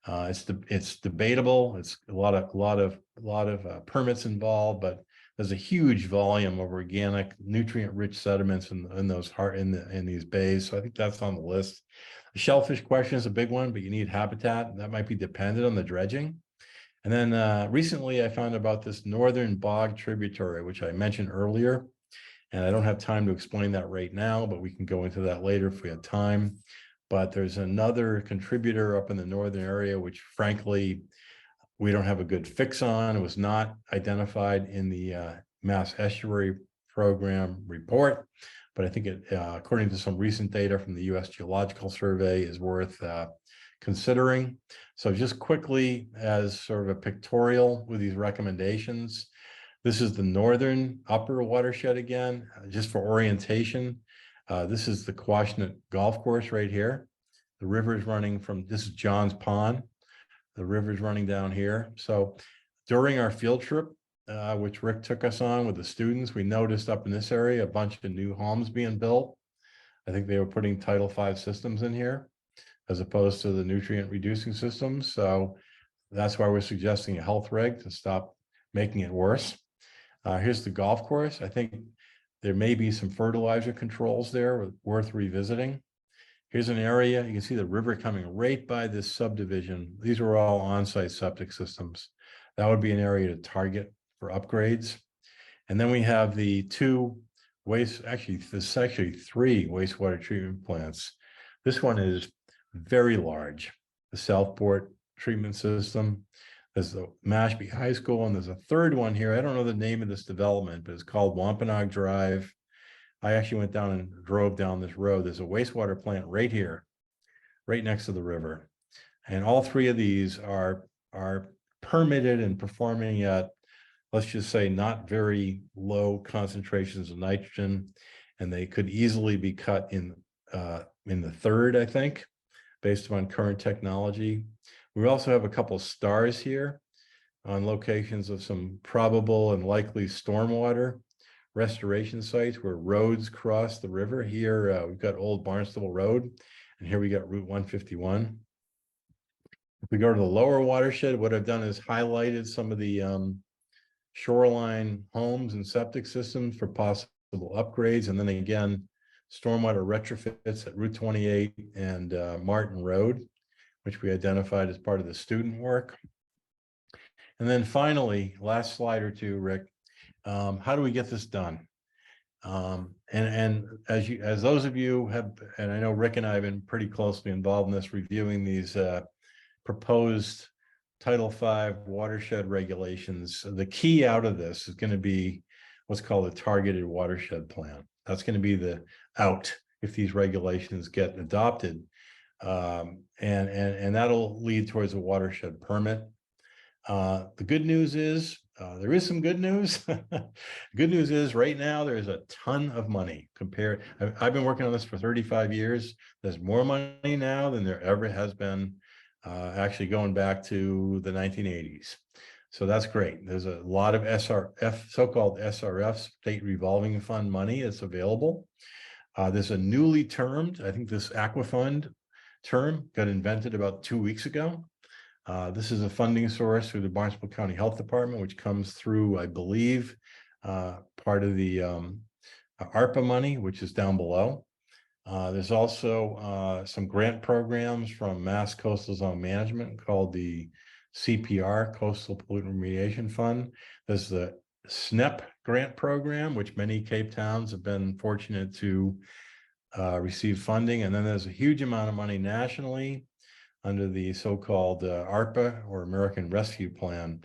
It's debatable. It's a lot of permits involved, but there's a huge volume of organic, nutrient-rich sediments in these bays. So I think that's on the list. The shellfish question is a big one, but you need habitat, and that might be dependent on the dredging. And then recently I found about this northern bog tributary, which I mentioned earlier, and I don't have time to explain that right now, but we can go into that later if we have time. But there's another contributor up in the northern area, which frankly, we don't have a good fix on. It was not identified in the Mass Estuary Program report, but I think it, according to some recent data from the U.S. Geological Survey, is worth considering. So just quickly, as sort of a pictorial with these recommendations, this is the northern upper watershed again, just for orientation. This is the Quashnet golf course right here. The river is running from, this is John's Pond. The river is running down here. So during our field trip, which Rick took us on with the students. We noticed up in this area a bunch of new homes being built. I think they were putting Title V systems in here as opposed to the nutrient reducing systems. So that's why we're suggesting a health reg to stop making it worse. Here's the golf course. I think there may be some fertilizer controls there worth revisiting. Here's an area, you can see the river coming right by this subdivision. These are all on-site septic systems. That would be an area to target for upgrades. And then we have the two there's actually three wastewater treatment plants. This one is very large, the Southport treatment system. There's the Mashpee High School, and there's a third one here. I don't know the name of this development, but it's called Wampanoag Drive. I actually went down and drove down this road. There's a wastewater plant right here, right next to the river. And all three of these are permitted and performing at, let's just say, not very low concentrations of nitrogen. And they could easily be cut in the third, I think, based upon current technology. We also have a couple stars here on locations of some probable and likely stormwater restoration sites where roads cross the river. Here we've got Old Barnstable Road, and here we got Route 151. If we go to the lower watershed, what I've done is highlighted some of the shoreline homes and septic systems for possible upgrades, and then again, stormwater retrofits at Route 28 and Martin Road, which we identified as part of the student work. And then finally, last slide or two, Rick, how do we get this done? And as those of you have, and I know Rick and I have been pretty closely involved in this, reviewing these proposed Title V watershed regulations, the key out of this is going to be what's called a targeted watershed plan. That's going to be the out if these regulations get adopted. And that'll lead towards a watershed permit. The good news is there is some good news. Good news is right now there's a ton of money compared. I've been working on this for 35 years. There's more money now than there ever has been, actually going back to the 1980s. So that's great. There's a lot of SRF, so-called SRF, state revolving fund money that's available. There's a newly termed, I think this Aquafund term got invented about 2 weeks ago. This is a funding source through the Barnstable County Health Department, which comes through, I believe, part of the ARPA money, which is down below. There's also some grant programs from Mass Coastal Zone Management called the CPR, Coastal Pollutant Remediation Fund. There's the SNEP grant program, which many Cape towns have been fortunate to receive funding. And then there's a huge amount of money nationally under the so-called ARPA, or American Rescue Plan,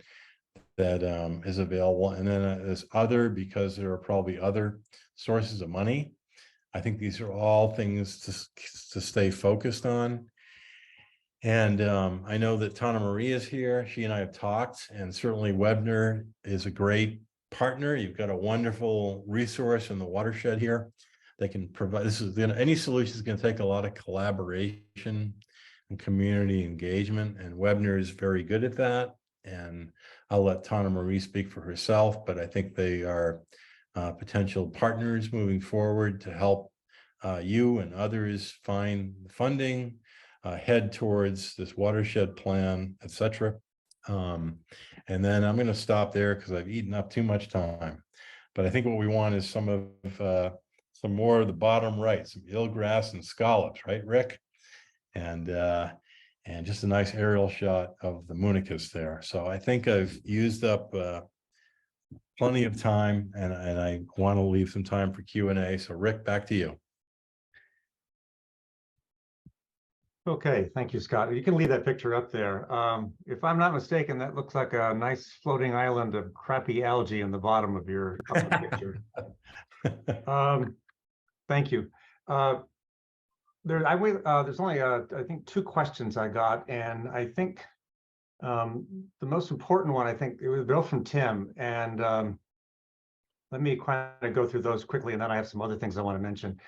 that is available. And then there's other, because there are probably other sources of money. I think these are all things to stay focused on. And I know that Tana Marie is here. She and I have talked, and certainly Webner is a great partner. You've got a wonderful resource in the watershed here that can provide, any solution is going to take a lot of collaboration and community engagement, and Webner is very good at that. And I'll let Tana Marie speak for herself, but I think they are potential partners moving forward to help you and others find funding, head towards this watershed plan, etc. And then I'm going to stop there because I've eaten up too much time. But I think what we want is some more of the bottom right, some eelgrass and scallops, right, Rick? And just a nice aerial shot of the Moonakis there. So I think I've used up plenty of time, and I want to leave some time for Q&A. So Rick, back to you. Okay, thank you, Scott. You can leave that picture up there. If I'm not mistaken, that looks like a nice floating island of crappy algae in the bottom of your picture. Thank you. There's only, I think, 2 questions I got, and I think the most important one, I think, it was Bill from Tim, and let me kind of go through those quickly, and then I have some other things I want to mention.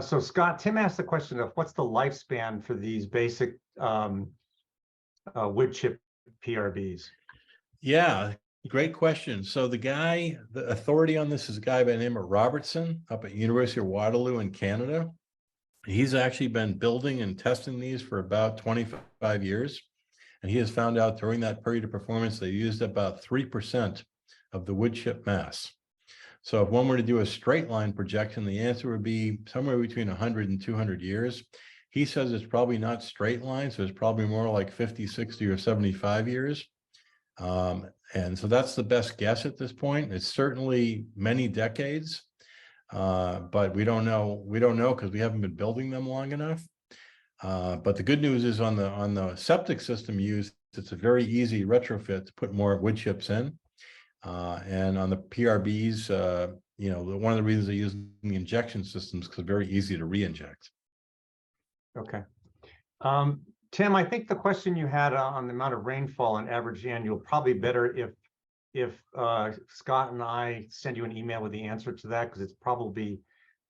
So Scott, Tim asked the question of what's the lifespan for these basic wood chip PRBs? Yeah, Great question. So the authority on this is a guy by the name of Robertson up at University of Waterloo in Canada. He's actually been building and testing these for about 25 years. And he has found out during that period of performance, they used about 3% of the wood chip mass. So if one were to do a straight line projection, the answer would be somewhere between 100 and 200 years. He says it's probably not straight line, so it's probably more like 50, 60, or 75 years. And so that's the best guess at this point. It's certainly many decades, but we don't know. We don't know because we haven't been building them long enough. But the good news is on the septic system used, it's a very easy retrofit to put more wood chips in. And on the PRBs, one of the reasons they use the injection systems because it's very easy to re-inject. Okay. Tim, I think the question you had on the amount of rainfall and average annual, probably better if Scott and I send you an email with the answer to that, because it's probably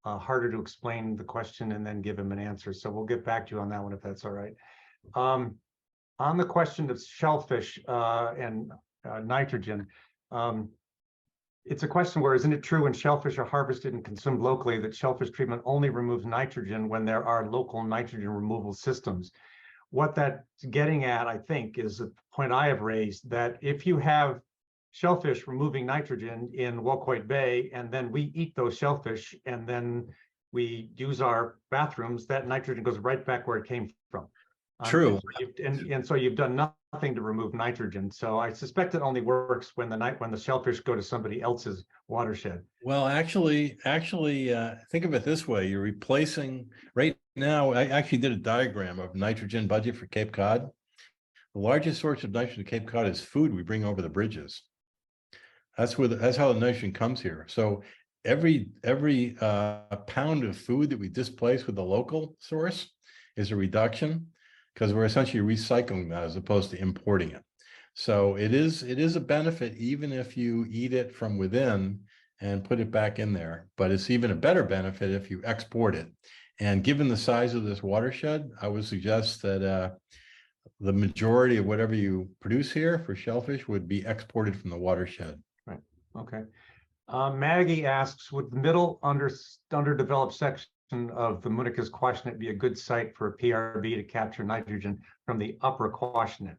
harder to explain the question and then give him an answer. So we'll get back to you on that one if that's all right. On the question of shellfish and nitrogen, it's a question where, isn't it true when shellfish are harvested and consumed locally that shellfish treatment only removes nitrogen when there are local nitrogen removal systems? What that's getting at, I think, is the point I have raised, that if you have shellfish removing nitrogen in Waquoit Bay, and then we eat those shellfish, and then we use our bathrooms, that nitrogen goes right back where it came from. True. And so you've done nothing to remove nitrogen. So I suspect it only works when the shellfish go to somebody else's watershed. Well, actually, think of it this way: you're replacing right now. I actually did a diagram of nitrogen budget for Cape Cod. The largest source of nitrogen to Cape Cod is food we bring over the bridges. That's how the nitrogen comes here. So every pound of food that we displace with the local source is a reduction, because we're essentially recycling that as opposed to importing it. So it is a benefit even if you eat it from within and put it back in there, but it's even a better benefit if you export it. And given the size of this watershed, I would suggest that the majority of whatever you produce here for shellfish would be exported from the watershed. Right. Okay. Maggie asks, would the middle underdeveloped section of the Moonakis Quashnet be a good site for a PRB to capture nitrogen from the upper Quashnet?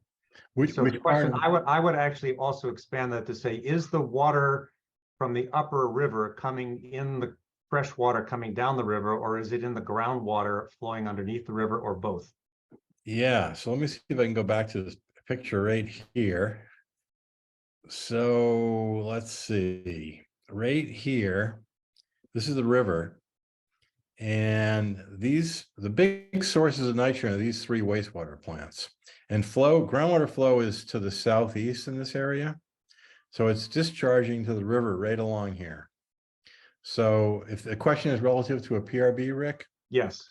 The question, I would actually also expand that to say, is the water from the upper river coming in the fresh water coming down the river, or is it in the groundwater flowing underneath the river, or both? Yeah, so let me see if I can go back to this picture right here. So let's see, right here, this is the river. And the big sources of nitrogen are these three wastewater plants. And groundwater flow is to the southeast in this area. So it's discharging to the river right along here. So if the question is relative to a PRB, Rick? Yes.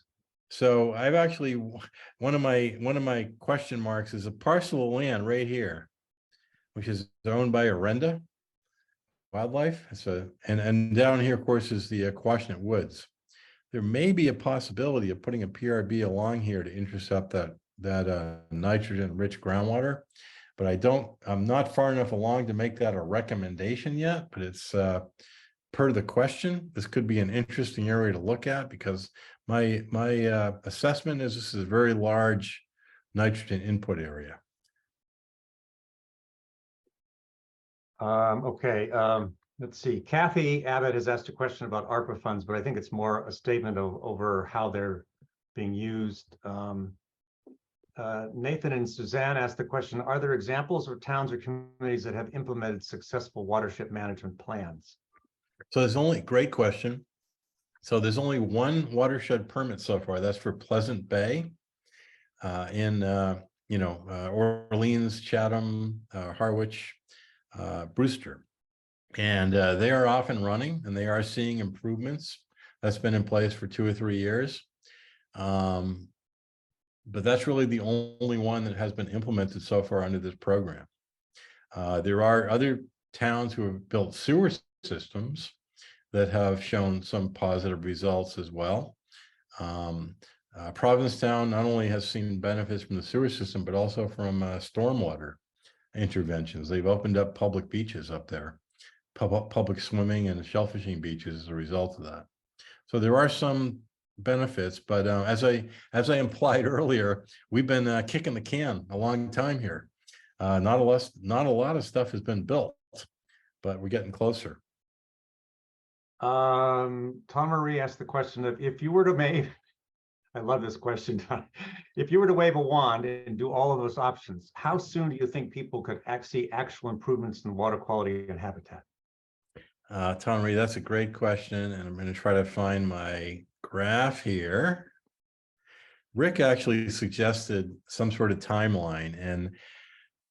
So I've actually, one of my question marks is a parcel of land right here, which is owned by Arenda Wildlife. And down here, of course, is the Quashnet Woods. There may be a possibility of putting a PRB along here to intercept that nitrogen-rich groundwater, but I'm not far enough along to make that a recommendation yet, but it's per the question, this could be an interesting area to look at, because my assessment is this is a very large nitrogen input area. Okay. Let's see. Kathy Abbott has asked a question about ARPA funds, but I think it's more a statement over how they're being used. Nathan and Suzanne asked the question, are there examples of towns or communities that have implemented successful watershed management plans? So great question. So there's only one watershed permit so far. That's for Pleasant Bay in Orleans, Chatham, Harwich, Brewster. And they are off and running, and they are seeing improvements. That's been in place for 2 or 3 years. But that's really the only one that has been implemented so far under this program. There are other towns who have built sewer systems that have shown some positive results as well. Provincetown not only has seen benefits from the sewer system, but also from stormwater. interventions. They've opened up public beaches up there, public swimming and shellfishing beaches as a result of that. So there are some benefits, but as I implied earlier, we've been kicking the can a long time here. Not a lot of stuff has been built, but we're getting closer. Tom Marie asked the question of if you were to wave, I love this question, Tom. If you were to wave a wand and do all of those options, how soon do you think people could see actual improvements in water quality and habitat? Tom Marie, that's a great question, and I'm going to try to find my graph here. Rick actually suggested some sort of timeline, and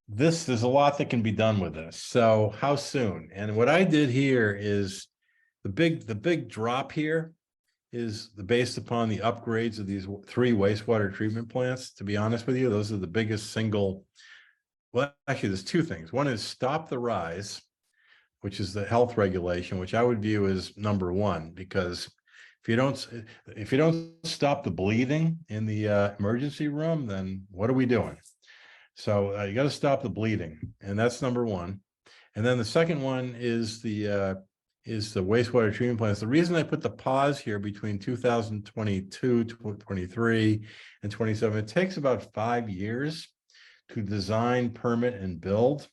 there's a lot that can be done with this. So how soon? And what I did here is the big drop here is based upon the upgrades of these 3 wastewater treatment plants. To be honest with you, those are the biggest single. Well, actually, there's 2 things. One is stop the rise, which is the health regulation, which I would view as number 1, because if you don't stop the bleeding in the emergency room, then what are we doing? So you got to stop the bleeding, and that's number 1. And then the second one is the wastewater treatment plants. The reason I put the pause here between 2022, 23, and 27, it takes about 5 years to design, permit, and build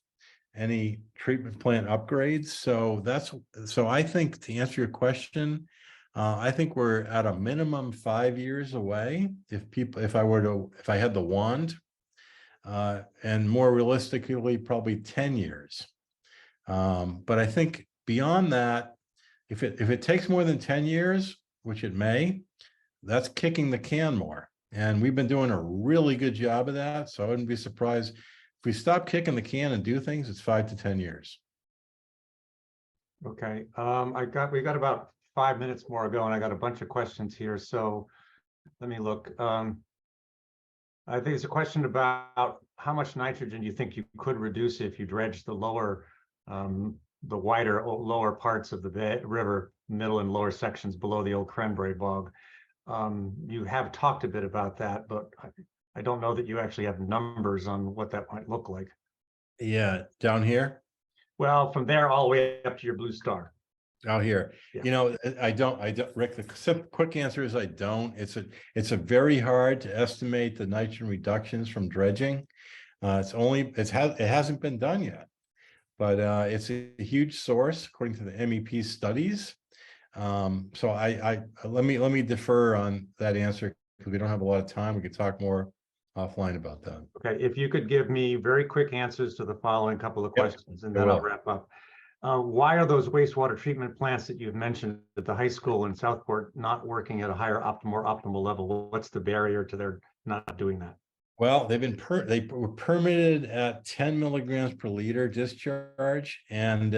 any treatment plant upgrades. So I think, to answer your question, I think we're at a minimum 5 years away. If I had the wand, and more realistically, probably 10 years. But I think beyond that, if it takes more than 10 years, which it may, that's kicking the can more. And we've been doing a really good job of that. So I wouldn't be surprised if we stop kicking the can and do things, it's 5 to 10 years. Okay, we got about 5 minutes more ago, and I got a bunch of questions here. So let me look. I think it's a question about how much nitrogen you think you could reduce if you dredge the lower, the wider lower parts of the river, middle and lower sections below the old cranberry bog. You have talked a bit about that, but I don't know that you actually have numbers on what that might look like. Yeah, down here. Well, from there all the way up to your blue star. Out here, Yeah. you know, I don't, Rick, the quick answer is I don't. It's a very hard to estimate the nitrogen reductions from dredging. It hasn't been done yet, but it's a huge source according to the MEP studies. So let me defer on that answer because we don't have a lot of time. We could talk more offline about that. Okay, if you could give me very quick answers to the following couple of questions, and then I'll wrap up. Why are those wastewater treatment plants that you've mentioned at the high school in Southport not working at a higher more optimal level? What's the barrier to their not doing that? Well, they were permitted at 10 milligrams per liter discharge, and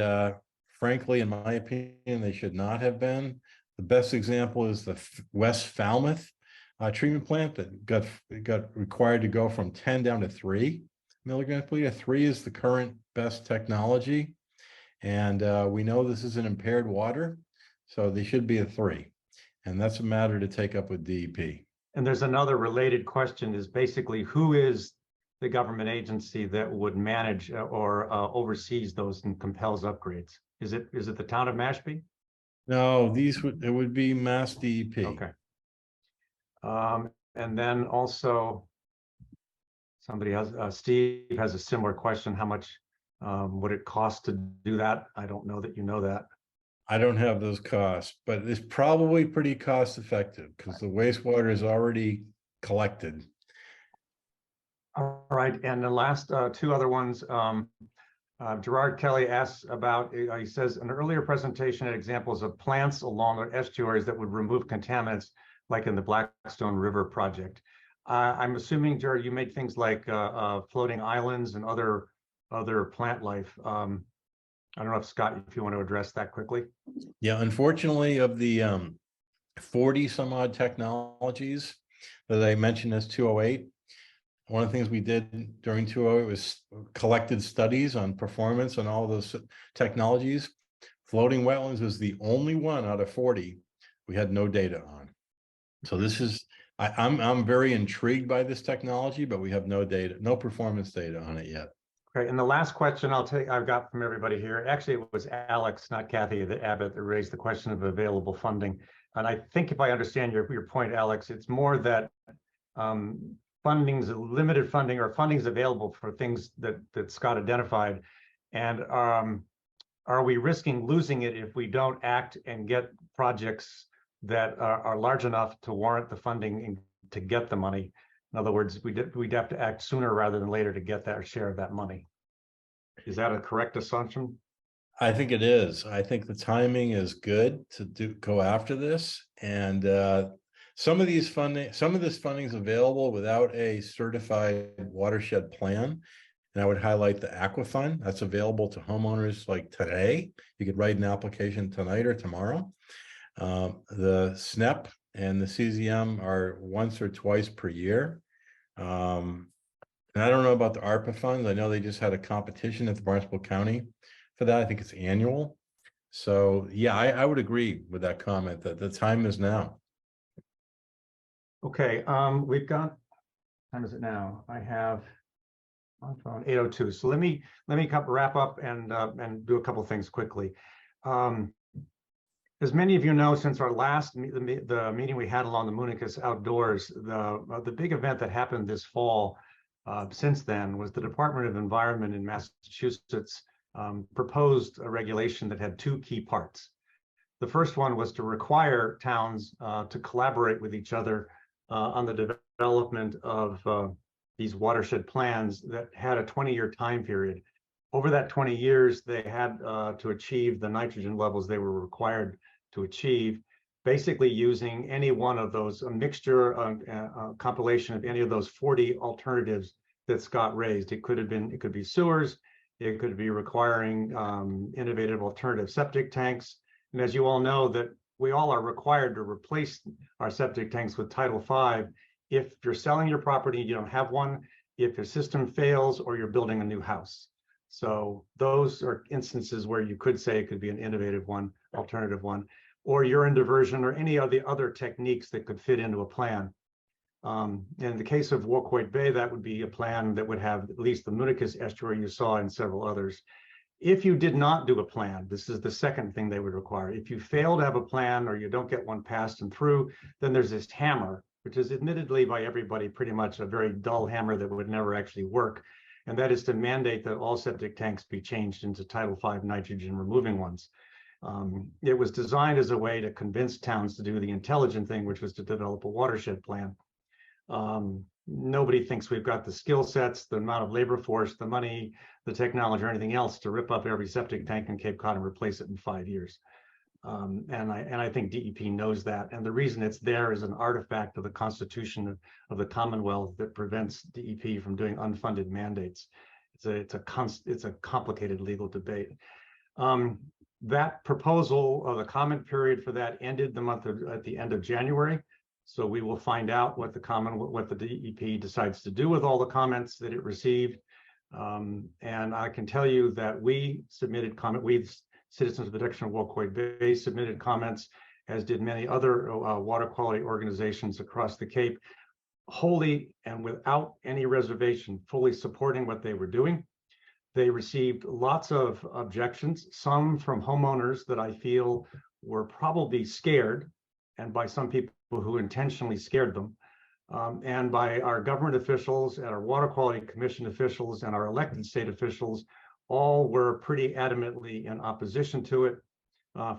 frankly, in my opinion, they should not have been. The best example is the West Falmouth treatment plant that got required to go from 10 down to 3 milligrams per liter. 3 is the current best technology. And we know this is an impaired water, so they should be a 3. And that's a matter to take up with DEP. And there's another related question is basically who is the government agency that would manage or oversees those and compels upgrades? Is it the town of Mashpee? No, it would be Mass DEP. Okay. And then also Steve has a similar question. How much would it cost to do that? I don't know that you know that. I don't have those costs, but it's probably pretty cost effective because the wastewater is already collected. All right, and the last 2 other ones. Gerard Kelly asks about, he says, an earlier presentation had examples of plants along the estuaries that would remove contaminants, like in the Blackstone River project. I'm assuming, Gerard, you made things like floating islands and other plant life. I don't know if Scott, if you want to address that quickly. Yeah, unfortunately, of the 40 some odd technologies that I mentioned as 208, one of the things we did during 208 was collected studies on performance on all those technologies. Floating wetlands was the only one out of 40 we had no data on. So this is, I'm very intrigued by this technology, but we have no data, no performance data on it yet. Okay, and the last question I've got from everybody here, actually it was Alex, not Kathy, the Abbott, that raised the question of available funding. And I think if I understand your point, Alex, it's more that limited funding or funding's available for things that Scott identified. And are we risking losing it if we don't act and get projects that are large enough to warrant the funding to get the money? In other words, we'd have to act sooner rather than later to get that share of that money. Is that a correct assumption? I think it is. I think the timing is good to go after this. And some of this funding is available without a certified watershed plan. And I would highlight the Aqua Fund. That's available to homeowners like today. You could write an application tonight or tomorrow. The SNEP and the CZM are once or twice per year. And I don't know about the ARPA funds. I know they just had a competition at the Barnstable County for that. I think it's annual. So yeah, I would agree with that comment that the time is now. Okay, we've got, what time is it now? I have on phone 8:02. So let me wrap up and do a couple of things quickly. As many of you know, since our last the meeting we had along the Moonakis outdoors, the big event that happened this fall since then was the Department of Environment in Massachusetts proposed a regulation that had two key parts. The first one was to require towns to collaborate with each other on the development of these watershed plans that had a 20-year time period. Over that 20 years, they had to achieve the nitrogen levels they were required to achieve, basically using any one of those, a mixture, compilation of any of those 40 alternatives that Scott raised. It could be sewers, it could be requiring innovative alternative septic tanks. And as you all know, that we all are required to replace our septic tanks with Title V if you're selling your property and you don't have one, if your system fails, or you're building a new house. So those are instances where you could say it could be an innovative one, alternative one, or urine diversion, or any of the other techniques that could fit into a plan. In the case of Waquoit Bay, that would be a plan that would have at least the Moonakis estuary you saw and several others. If you did not do a plan, this is the second thing they would require. If you fail to have a plan or you don't get one passed and through, then there's this hammer, which is admittedly by everybody pretty much a very dull hammer that would never actually work. And that is to mandate that all septic tanks be changed into Title V nitrogen removing ones. It was designed as a way to convince towns to do the intelligent thing, which was to develop a watershed plan. Nobody thinks we've got the skill sets, the amount of labor force, the money, the technology, or anything else to rip up every septic tank in Cape Cod and replace it in 5 years. And I think DEP knows that. And the reason it's there is an artifact of the Constitution of the Commonwealth that prevents DEP from doing unfunded mandates. It's a complicated legal debate. That proposal, the comment period for that ended at the end of January. So we will find out what the DEP decides to do with all the comments that it received. And I can tell you that we submitted Citizens Protection of Waquoit Bay submitted comments, as did many other water quality organizations across the Cape, wholly and without any reservation, fully supporting what they were doing. They received lots of objections, some from homeowners that I feel were probably scared, and by some people who intentionally scared them, and by our government officials and our Water Quality Commission officials and our elected state officials. All were pretty adamantly in opposition to it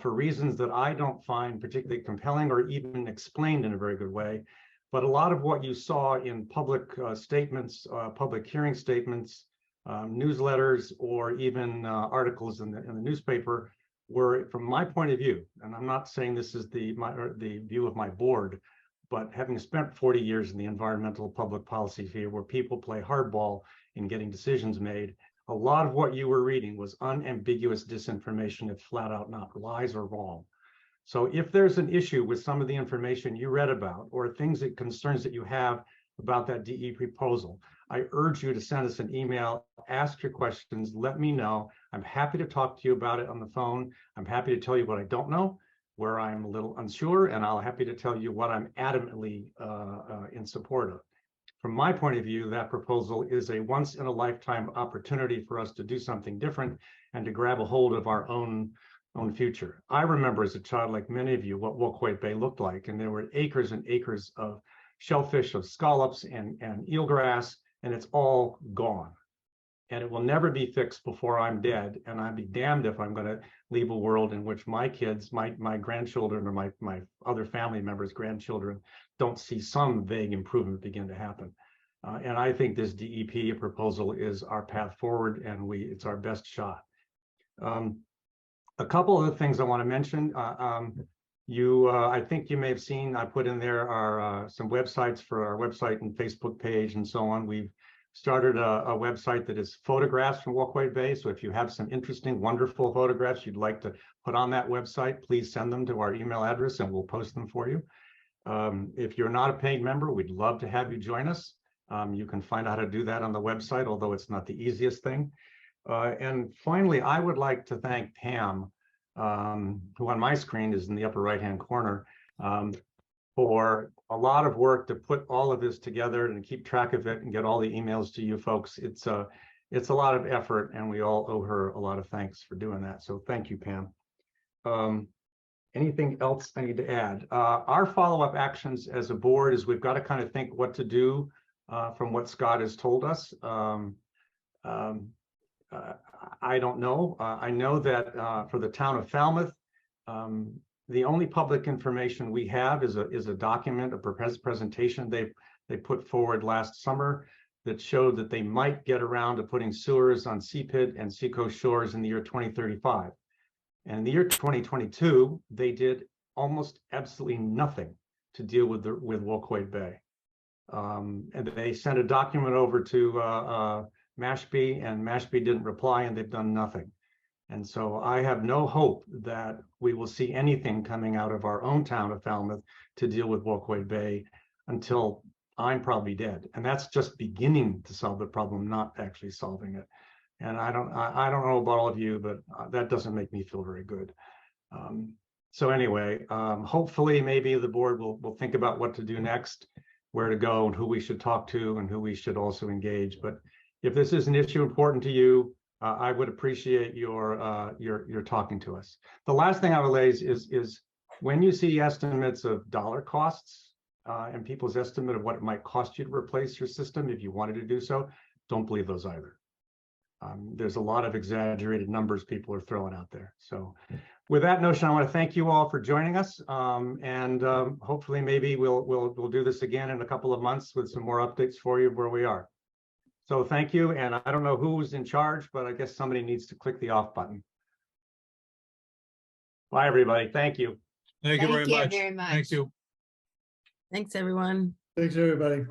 for reasons that I don't find particularly compelling or even explained in a very good way. But a lot of what you saw in public statements, public hearing statements, newsletters, or even articles in the newspaper were, from my point of view, and I'm not saying this is the view of my board, but having spent 40 years in the environmental public policy field where people play hardball in getting decisions made, a lot of what you were reading was unambiguous disinformation, if flat out not lies or wrong. So if there's an issue with some of the information you read about, or concerns that you have about that DE proposal, I urge you to send us an email, ask your questions, let me know. I'm happy to talk to you about it on the phone. I'm happy to tell you what I don't know, where I'm a little unsure, and I'll happy to tell you what I'm adamantly in support of. from my point of view, that proposal is a once in a lifetime opportunity for us to do something different and to grab a hold of our own future. I remember as a child, like many of you, what Waquoit Bay looked like, and there were acres and acres of shellfish, of scallops and eelgrass, and it's all gone. And it will never be fixed before I'm dead. And I'd be damned if I'm going to leave a world in which my kids, my grandchildren, or my other family members' grandchildren don't see some vague improvement begin to happen. And I think this DEP proposal is our path forward, and it's our best shot. A couple of the things I want to mention. I think you may have seen, I put in there some websites for our website and Facebook page and so on. We've started a website that is photographs from Waquoit Bay. So if you have some interesting, wonderful photographs you'd like to put on that website, please send them to our email address and we'll post them for you. If you're not a paid member, we'd love to have you join us. You can find out how to do that on the website, although it's not the easiest thing. And finally, I would like to thank Pam, who on my screen is in the upper right-hand corner, for a lot of work to put all of this together and keep track of it and get all the emails to you folks. It's a lot of effort, and we all owe her a lot of thanks for doing that. So thank you, Pam. Anything else I need to add? Our follow-up actions as a board is we've got to kind of think what to do from what Scott has told us. I don't know. I know that for the town of Falmouth, the only public information we have is a document, a presentation they put forward last summer that showed that they might get around to putting sewers on Seapit and Seacoast shores in the year 2035. And in the year 2022, they did almost absolutely nothing to deal with Waquoit Bay. And they sent a document over to Mashpee, and Mashpee didn't reply, and they've done nothing. And so I have no hope that we will see anything coming out of our own town of Falmouth to deal with Waquoit Bay until I'm probably dead. And that's just beginning to solve the problem, not actually solving it. And I don't know about all of you, but that doesn't make me feel very good. So anyway, hopefully maybe the board will think about what to do next, where to go, and who we should talk to, and who we should also engage. But if this is an issue important to you, I would appreciate your talking to us. The last thing I will raise is when you see estimates of dollar costs and people's estimate of what it might cost you to replace your system if you wanted to do so, don't believe those either. There's a lot of exaggerated numbers people are throwing out there. So with that notion, I want to thank you all for joining us, and hopefully maybe we'll do this again in a couple of months with some more updates for you where we are. So thank you, and I don't know who's in charge, but I guess somebody needs to click the off button. Bye, everybody. Thank you. Thank you very much. very much. Thank you. Thanks, everyone. Thanks, everybody.